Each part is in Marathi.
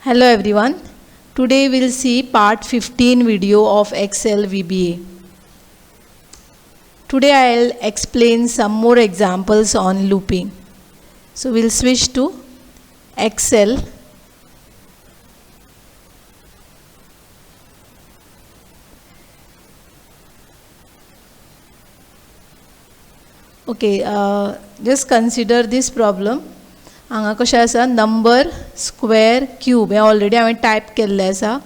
Hello everyone. Today we'll see part 15 video of Excel VBA. Today I'll explain some more examples on looping. So we'll switch to Excel. Okay, just consider this problem. हांगा कशें आसा नंबर स्क्वेअर क्यूब हे ऑलरेडी हांवें टायप केल्लें आसा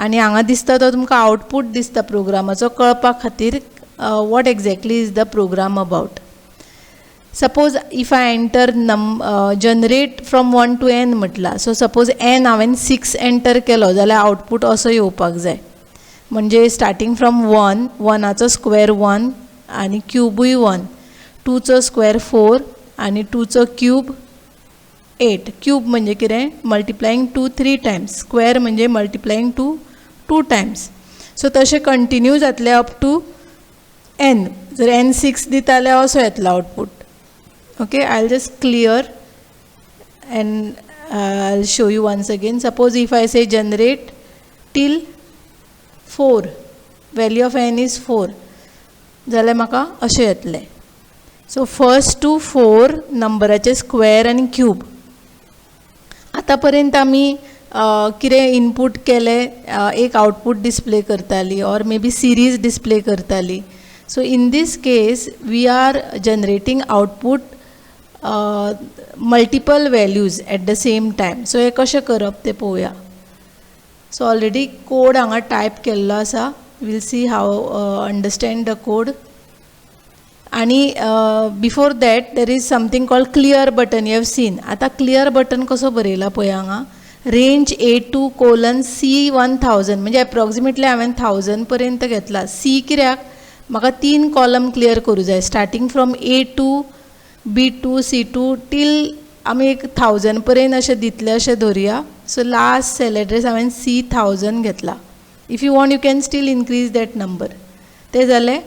आनी हांगा दिसता तो तुमकां आउटपूट दिसता प्रोग्रामाचो कळपा खातीर what exactly is the program about. Suppose if I enter generate from 1 to n म्हटला, सो सपोज n हांवें 6 एंटर केलो जाल्यार आउटपूट असो येवपाक जाय. म्हणजे स्टार्टींग फ्रॉम 1, 1 स्क्वेअर 1 आनी क्यूबूय 1, 2 स्क्वेअर 4 आनी 2 क्यूब 8. क्यूब म्हणजे कितें मल्टिप्लायींग 2 3 टायम्स, स्क्वेअर म्हणजे मल्टिप्लायींग 2 टायम्स. सो तशें कंटिन्यू जातलें अप टू n. जर n 6 दिता जाल्यार असो येतलो output. Okay, I will just clear and I will show you once again. Suppose if I say generate till 4, value of n is 4, जाल्यार म्हाका अशें येतलें. सो फर्स्ट टू 4 नंबराचे स्क्वेअर आनी क्यूब. आतां पर्यंत आमी कितें इनपूट केलें एक आउटपूट डिस्प्ले करताली और मे बी सिरीज डिस्प्ले करताली. So in this case we are generating output multiple values at the same time. So हें कशें करप तें पळोवया. सो ऑलरेडी कोड हांगा टायप केल्लो आसा. Will see how understand the code. आणि before that there is something called clear button. You have seen. आता क्लियर बटन कसो बरयला पळय हांगा, रेंज A2:C1000 म्हणजे एप्रॉक्सिमेटली हांवें 1000 पर्यंत घेतला. सी कित्याक म्हाका 3 कॉलम क्लियर करूं जाय. Starting from A2, B2, C2 till आमी एक 1000 पर्यंत अशें दितले अशें धरुया. सो लास्ट सेल एड्रेस हांवें C1000 घेतला. If you want you can still increase that number. तें जालें.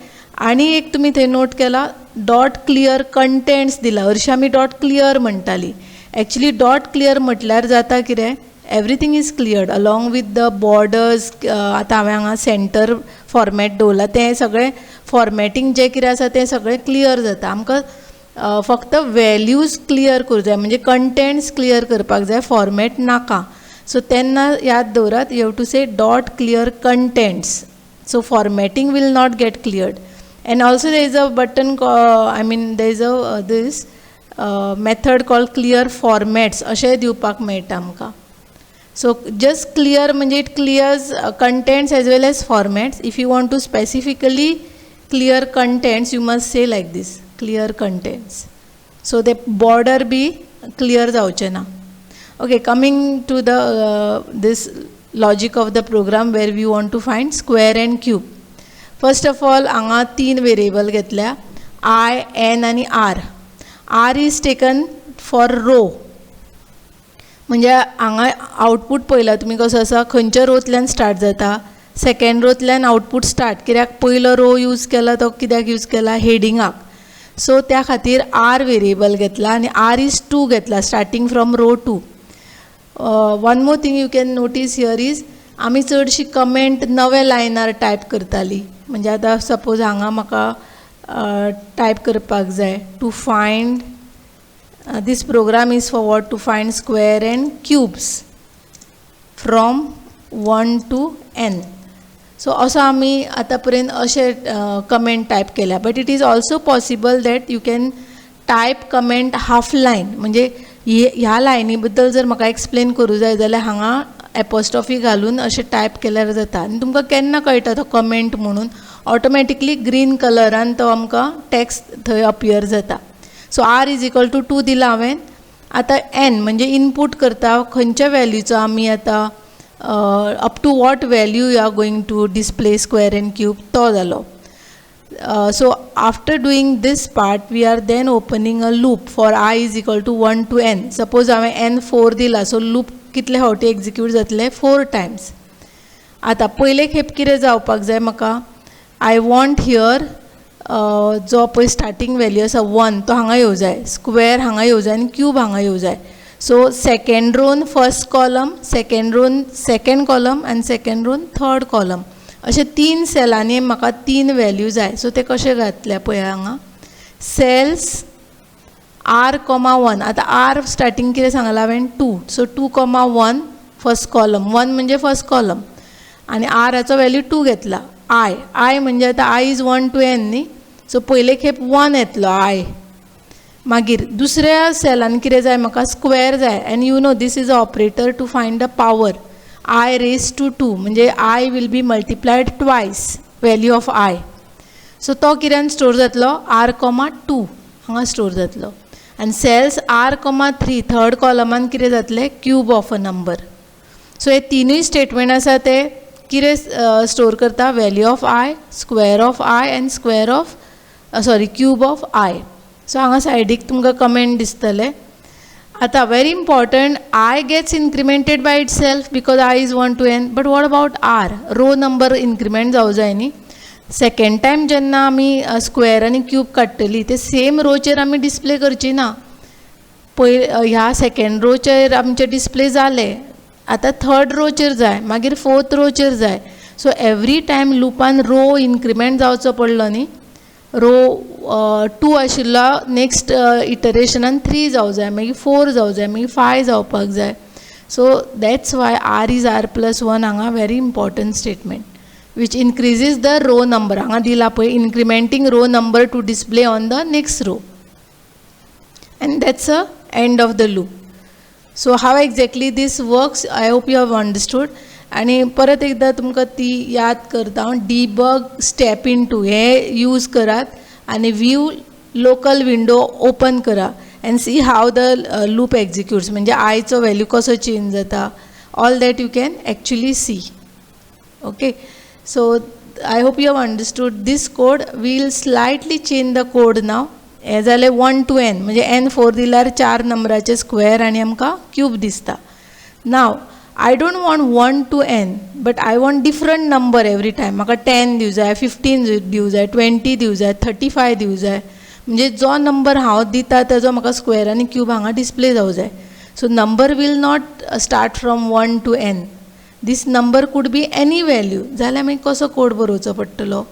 आणि एक तुम्ही ते नोट केला डॉट क्लियर कंटेंट्स दिला. हरशीं आमी डॉट क्लियर म्हणटाली. एक्चुली डॉट क्लियर म्हटल्यार जाता कितें, everything is cleared along with the borders. आतां हांवें हांगा सेंटर फॉर्मॅट दवरला, तें सगळें फॉर्मॅटींग जें कितें आसा तें सगळें क्लियर जाता. आमकां फक्त वॅल्यूज क्लियर करूं जाय, म्हणजे कंटेंट्स क्लियर करपाक जाय, फॉर्मॅट नाका. सो तेन्ना याद दवरात, you have to say dot clear contents. So formatting will not get cleared. And also there is a button there is a this method called clear formats अशें दिवपाक मेळटा आमकां. So just clear म्हणजे it clears contents as well as formats. If you want to specifically clear contents you must say like this, clear contents. So the border be clear जावचें ना. Okay, coming to the this logic of the program where we want to find square and cube. First of all हांगा 3 वेरिएबल घेतल्या, I, N आनी R. R is taken for row. म्हणजे हांगा आउटपूट पळयला तुमी कसो आसा, खंयच्या रोतल्यान स्टार्ट जाता, सेकंड रोतल्यान आउटपूट स्टार्ट. कित्याक पयलो रो यूज केला तो कित्याक यूज केला, हेडिंगाक. सो त्या खातीर R वेरिएबल घेतला आनी R इज 2 घेतला starting from row 2. One more thing you can notice here is, आमी चडशी कमेंट नव्या लायनार टायप करताली. म्हणजे आतां सपोज हांगा म्हाका टायप करपाक जाय to find this program is for what, to find square and cubes from 1 to n. So असो आमी आतां पर्यंत अशें कमेंट टायप केल्या. But it is also possible that you can type comment half line. म्हणजे ह्या लायनी बद्दल जर म्हाका एक्सप्लेन करूं जाय जाल्यार हांगा एपोस्ट्रॉफी घालून अशें टायप केल्यार जाता. आनी तुमकां केन्ना कळटा तो कमेंट म्हणून, ऑटोमॅटिकली ग्रीन कलरान तो आमकां टॅक्स्ट थंय अपियर जाता. So R is equal to 2 दिला हांवें. आतां N म्हणजे इनपूट करता खंयच्या वॅल्यूचो आमी आतां up to what value you are going to display square and cube तो जालो. So after doing this part we are then opening a loop for I is equal to 1 to n. Suppose हांवें n 4 दिला, सो लूप कितले फावटी एक्झिक्यूट जातले, 4 टायम्स. आतां पयले खेप कितें जावपाक जाय म्हाका, आय वॉन्ट हियर जो पळय स्टार्टींग वॅल्यू आसा 1 तो हांगा येवं जाय, स्क्वेअर हांगा येवं जाय आनी क्यूब हांगा येवं जाय. सो सेकंड रोन फर्स्ट कॉलम, सेकंड रोन सेकंड कॉलम आनी सेकंड रोन थर्ड कॉलम, अशे 3 सेलांनी म्हाका 3 वॅल्यू जाय. सो ते कशे घातले पळय हांगा. Cells R,1. आतां आर स्टार्टींग कितें सांगलां हांवें 2. So 2,1 first column. 1 म्हणजे फर्स्ट कॉलम आनी आराचो वॅल्यू 2 घेतला. आय म्हणजे आतां आय इज 1 to n न्ही. सो पयले खेप 1 येतलो आय. मागीर दुसऱ्या सेलान कितें जाय म्हाका स्क्वेअर जाय. And you know this is a operator to find the power. I raised to 2 म्हणजे I will be multiplied twice value of I. So तो कित्यान स्टोर जातलो R,2 हांगा स्टोर जातलो. आनी सेल्स R,3 थर्ड कॉलमान कितें जातलें cube of a number. So हे तिनूय स्टेटमेंट आसा ते कितें स्टोर करता value of I, square of I end square of cube of I. So हांगा सायडीक तुमकां कमेंट दिसतले. आता very important, I gets incremented by itself because I is 1 to n. But what about R? Row number increment जावं जाय न्ही. सेकंड टायम जेन्ना आमी स्क्वेअर आनी क्यूब काडटली ते सेम रोचेर आमी डिस्प्ले करची ना. ह्या सेकंड रोचेर आमचे डिस्प्ले जाले, आतां थर्ड रोचेर जाय, मागीर फोर्थ रोचेर जाय. सो एवरी टायम लुपान रो इन्क्रिमेंट जावचो पडलो न्ही. रो 2 आशिल्लो नेक्स्ट इटरेशनान 3 जावं जाय, मागीर 4 जावं जाय, मागीर 5 जावपाक जाय. So that's why R is R+1 हांगा very important statement which increases the row number. हांगा दिला पळय incrementing row number to display on the next row. And that's a end of the loop. So how exactly this works I hope you have understood. आनी परत एकदां तुमकां ती याद करता, डिबग स्टेप इनटू हे यूज करात आनी व्यू लोकल विंडो ओपन करा and see how the loop executes. म्हणजे आयचो वॅल्यू कसो चेंज जाता, all that you can actually see. Okay, so I hope you have understood this code. Will slightly change the code now. हे जालें 1 to n म्हणजे n4 दिल्यार 4 नंबराचे स्क्वेअर आनी आमकां क्यूब दिसता. नाव I don't want 1 to n, but I want different number every time. म्हाका 10 दिवं जाय, 15 दिवं जाय, 20 दिवं जाय, 35 दिवं जाय. म्हणजे जो नंबर हांव दिता ताजो म्हाका स्क्वेअर आनी क्यूब हांगा डिस्प्ले जावं जाय. So number will not start from 1 to n. This number could be any value. जाल्यार मागीर कसो कोड बरोवचो पडटलो.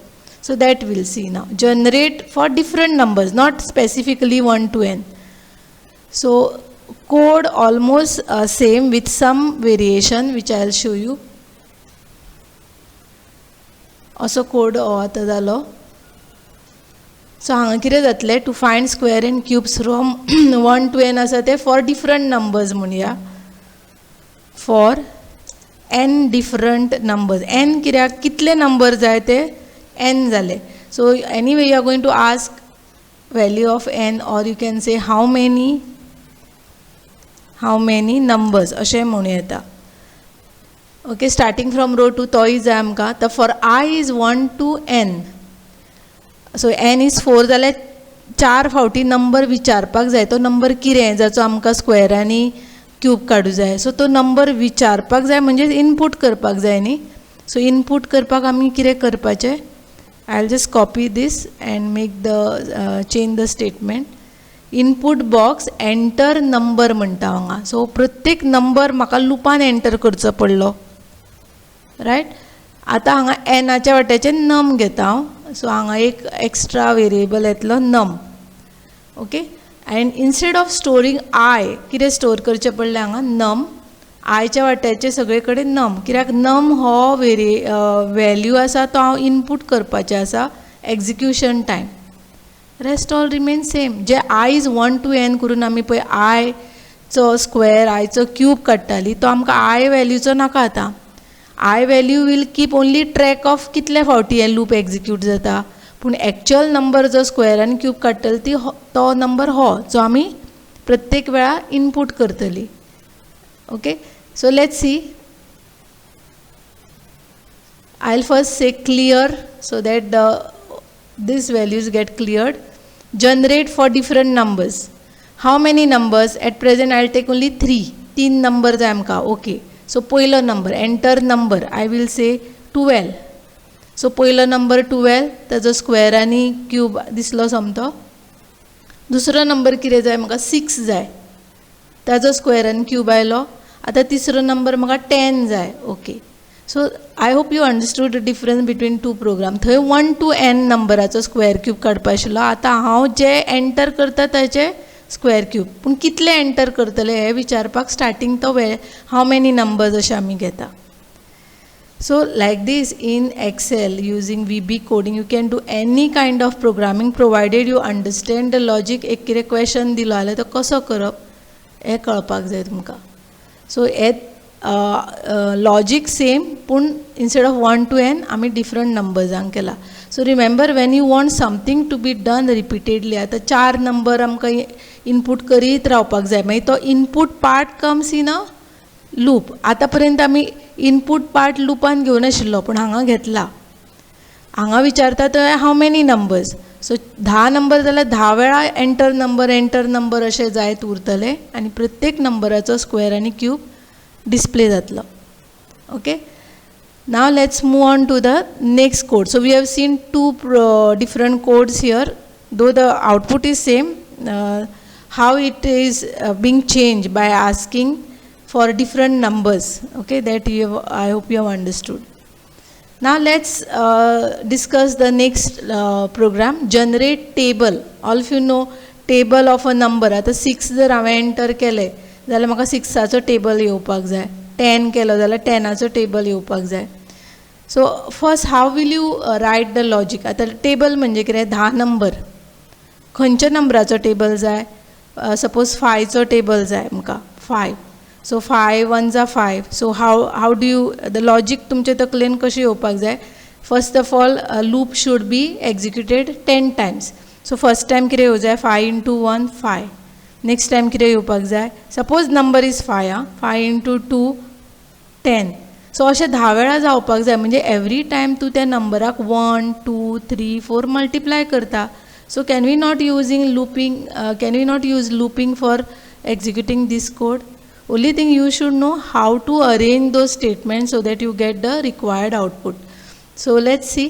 So that will see now. Generate for different numbers, not specifically 1 to n. So code almost same with some variation which I will show you. Also code आता जालो. सो हांगा कितें जातलें to find square and cubes from 1 to n आसा ते फॉर डिफरंट नंबर्स म्हणया. For n different numbers. n कित्याक कितले नंबर जाय ते n जाले. So anyway you are going to ask value of n or you can say how many numbers अशें म्हणूं येता. ओके, स्टार्टींग फ्रॉम रो 2 तोय जाय आमकां. तर for I is 1 to n. So n is 4 जाल्यार 4 फावटी नंबर विचारपाक जाय. तो नंबर कितें जाचो आमकां स्क्वेअर आनी क्यूब काडूं जाय. सो तो नंबर विचारपाक जाय म्हणजे इनपूट करपाक जाय न्ही. सो इनपूट करपाक आमी कितें करपाचें. I will just copy this and make the change the statement. Input box enter number म्हणटा हांगा. सो प्रत्येक नंबर म्हाका लुपान एंटर करचो पडलो. रायट. आतां हांगा एनाच्या वाट्याचें नम घेता हांव. सो हांगा एक एक्स्ट्रा वेरिएबल येतलो num. Okay, and instead of storing I कितें स्टोर करचें पडलें हांगा नम. आयच्या वाट्याचें सगळे कडेन नम. कित्याक नम हो वॅल्यू आसा तो हांव इनपूट करपाचें आसा execution time. Rest all remain same. जे I is 1 to n करून आमी पळय आयचो स्क्वेअर आयचो क्यूब काडटाली तो आमकां आय वॅल्यूचो नाका. आतां I value will keep only track of कितले फावटी हे लूप एक्झिक्यूट जाता. पूण एक्चुअल नंबर जो स्क्वेअर आनी क्यूब काडटली तो नंबर हो जो आमी प्रत्येक वेळा इनपूट करतली. Okay, so let's see. I will first say clear so that these values get cleared. Generate for different numbers. How many numbers? At present I'll take only 3. 3 numbers amka. Okay, so पहिलो number, enter number. I will say 12. So पहिलो number 12 ताजो स्क्वेअर आनी क्यूब दिसलो समतो. दुसरो नंबर कितें जाय म्हाका 6 जाय. ताजो स्क्वेअर आनी क्यूब आयलो. आतां तिसरो नंबर म्हाका 10 जाय. Okay, so I hope you understood the difference between two program. थंय 1 to n नंबराचो स्क्वेअर क्यूब काडपा आशिल्लो. आतां हांव जे एंटर करता ताचे स्क्वेअर क्यूब. पूण कितले एंटर करतले हें विचारपाक स्टार्टींग तो वेळ हाव मेनी नंबर्स अशें आमी घेता. So like this in Excel using VB coding you can do any kind of programming provided you understand the logic. एक कितें क्वेश्चन दिलो जाल्यार तो कसो करप हें कळपाक जाय तुमकां. सो हे लॉजीक सेम पूण इन्स्टेड ऑफ 1 to n आमी डिफरंट नंबर्सांक केला. So remember when you want something to be done repeatedly, आतां 4 नंबर आमकां इनपूट करीत रावपाक जाय. मागीर तो input part comes in a loop. आतां पर्यंत आमी इनपूट पार्ट लुपान घेवन आशिल्लो पूण हांगा घेतला. हांगा विचारता तो how many numbers. So 10 number जाल्यार 10 वेळा एंटर नंबर अशें जायत उरतले आनी प्रत्येक नंबराचो स्क्वेअर आनी क्यूब डिस्प्ले जातलो. Okay, now let's move on to the next code. So we have seen 2 different codes here, though the output is same. How it is being changed by asking for different numbers. Okay, that I hope you have understood. Now let's discuss the next program, generate table. All of you know table of a number. आता 6 जर हांवें एंटर केले जाल्यार म्हाका 6ाचो टेबल येवपाक जाय. 10 केलो जाल्यार 10ाचो टेबल येवपाक जाय. So first how will you write the logic. आतां टेबल म्हणजे कितें, 10 नंबर. खंयच्या नंबराचो टेबल जाय? सपोज 5चो टेबल जाय म्हाका, 5. So 5 1s are 5. So how do you the logic तुमचे तकलेन कशें येवपाक जाय? First of all loop should be executed 10 times. So first time कितें येवं जाय? 5 into 1 5. नेक्स्ट टायम कितें येवपाक जाय? Suppose number is 5, 5 into 2 10. So अशें 10 वेळा जावपाक जाय. म्हणजे एवरी टायम तूं त्या नंबराक 1 2 3 4 मल्टिप्लाय करता. So can we not use looping for executing this code? Only thing you should know how to arrange those statements so that you get the required output. So let's see.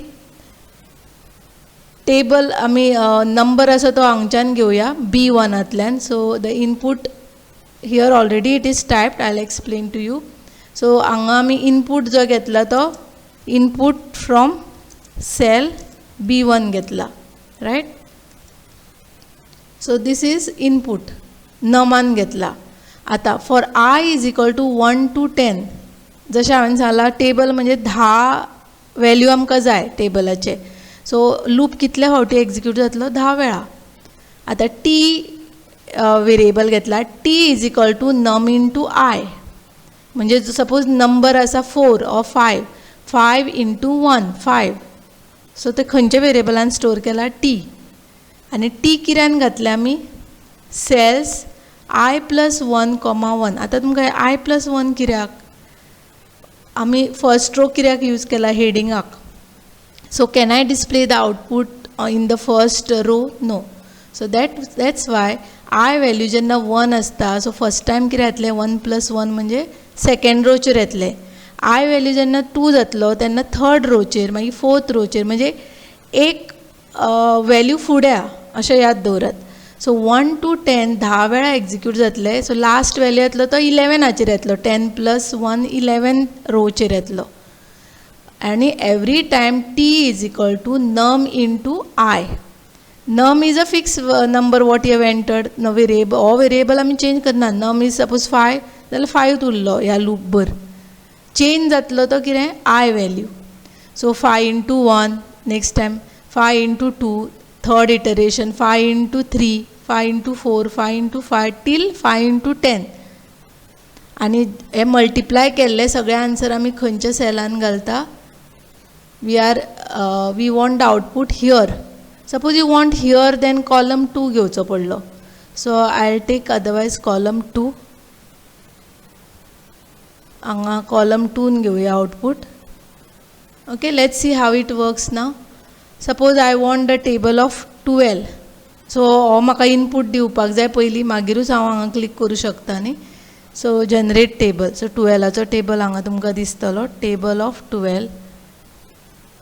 Table आमी number आसा तो हांगच्यान घेवया B1तल्यान. So the input here already it is typed. I'll explain to you. So हांगा आमी input जो घेतला तो input from cell B1 घेतला, right? So this is input नमान घेतला. आता for I is equal to 1 to 10. जशें हांवें सांगलां टेबल म्हणजे 10 वॅल्यू आमकां जाय टेबलाचे. सो लूप कितले फावटी एक्झिक्यूट जातलो? 10 वेळा. आतां टी वेरिएबल घेतला. T is equal to num into I. म्हणजे सपोज नंबर आसा 4 or 5, 5 into 1 5. सो ते खंयच्या वेरिएबलान स्टोर केला? टी. आनी टी कित्यान घातले आमी? Cells I plus 1, 1. आतां तुमकां I plus 1 कित्याक? आमी फर्स्ट रो कित्याक यूज केला? हेडिंगाक. So can I display the output in the first row? No. So that's why I value जेन्ना 1 आसता सो फर्स्ट टायम कितें येतलें? 1 plus 1 म्हणजे सेकंड रोचेर येतलें. I वॅल्यू जेन्ना 2 जातलो तेन्ना थर्ड रोचेर, मागीर फोर्थ रोचेर. म्हणजे एक वॅल्यू फुडें अशें याद दवरात. सो 1 to 10 10 वेळा एक्झिक्यूट जातले. सो लास्ट वॅल्यू येतलो तो 11चेर येतलो. 10 plus 1 11 रोचेर येतलो. आनी every time T is equal to num into I. Num is a fix number what you have entered. Variable हो वेरिएबल आमी चेंज करना. नम इज सपोज 5 जाल्यार 5 उरलो ह्या लूप भर. चेंज जातलो तो कितें? I value. So 5 into 1. Next time 5 into 2. Third iteration 5 into 3. 5 into 4, 5 into 5 till 5 into 10. आनी हे मल्टिप्लाय केल्ले सगळे आन्सर आमी खंयच्या सेलान घालता? We want the output here. Suppose you want here then column 2 घेवचो पडलो. So I take otherwise column 2. हांगा कॉलम 2 घेवया output. Okay, let's see how it works now. Suppose I want the table of 12. So हो म्हाका इनपूट दिवपाक जाय पयलीं, मागीरूच हांव हांगा क्लिक करूं शकता न्ही. So generate table. सो 12चो टेबल हांगा तुमकां दिसतलो. Table of 12.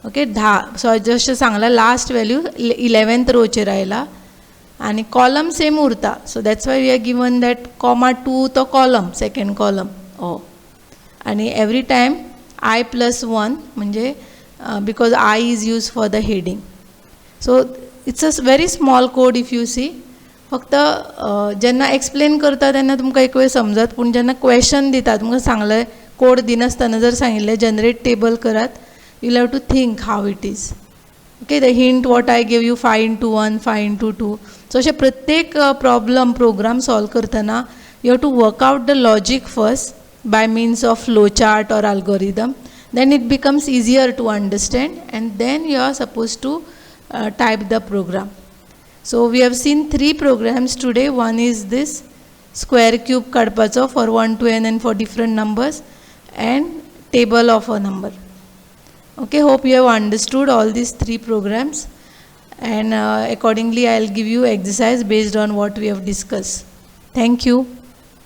ओके, 10. सो जशें सांगलां लास्ट वॅल्यू 11th रोचेर आयला. आनी कॉलम सेम उरता. So that's why we are given that comma 2 तो कॉलम, सेकंड कॉलम. आनी एवरी टायम I+1 म्हणजे because I is use for the heading. So it's a very small code if you see. फक्त जेन्ना एक्सप्लेन करता तेन्ना तुमकां एक वेळ समजत, पूण जेन्ना क्वेश्चन दिता तुमकां सांगलें कोड दिनासतना जर सांगिल्लें जनरेट टेबल करात, you'll have to think how it is. Okay, the hint what I give you 5 into 1, 5 into 2. So अशें प्रत्येक program solve करतना you have to work out the logic first by means of flowchart or algorithm. Then it becomes easier to understand, and then you are supposed to type the program. So we have seen 3 programs today. One is this square cube kadpacho for 1 to n and for different numbers, and table of a number. Okay, hope you have understood all these 3 programs, and accordingly I will give you exercise based on what we have discussed. Thank you.